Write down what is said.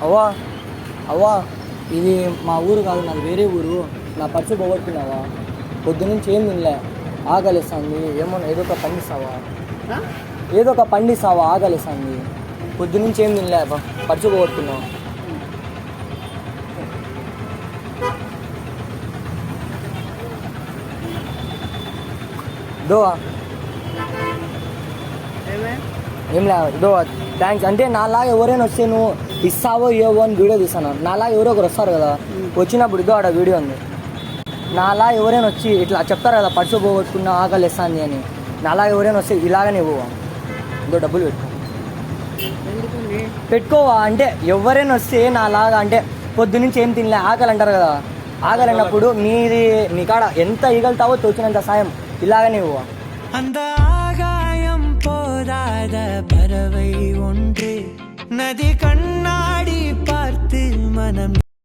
అవ్వా అవ్వా ఇది మా ఊరు కాదు, నాది వేరే ఊరు. నా పర్సు పోగొట్టుకున్నావా? పొద్దునుంచి ఏం తినలే, ఆకలిస్తుంది. ఏమన్నా ఏదో ఒక పండిస్తావా? ఏదో ఒక పండిస్తావా? ఆకలిస్తుంది. పొద్దునుంచి ఏం తినలే, పర్సు పోగొట్టుకున్నావు. దో ఏం లే, దో థ్యాంక్స్. అంటే నాలాగా ఎవరైనా వస్తే నువ్వు ఇస్తావో ఏవో అని వీడియో తీస్తాను. నాలాగా ఎవరో ఒకరు వస్తారు కదా, వచ్చినప్పుడు ఇదో ఆడ వీడియో ఉంది. నాలా ఎవరైనా వచ్చి ఇట్లా చెప్తారు కదా, పర్సు పోగొట్టుకున్నా ఆకలి ఇస్తుంది అని. నాలాగా ఎవరైనా వస్తే ఇలాగనే ఇవ్వవా? ఇదో డబ్బులు పెట్టుకోవా. అంటే ఎవరైనా వస్తే నాలాగా, అంటే పొద్దునుంచి ఏం తినలే ఆకలి అంటారు కదా, ఆకలి అన్నప్పుడు నీ కాడ ఎంత ఇగలుతావో తోచినంత సాయం ఇలాగనే ఇవ్వవా? அந்த ஆகாயம் போதாத பறவை ஒன்று நதி கண்ணா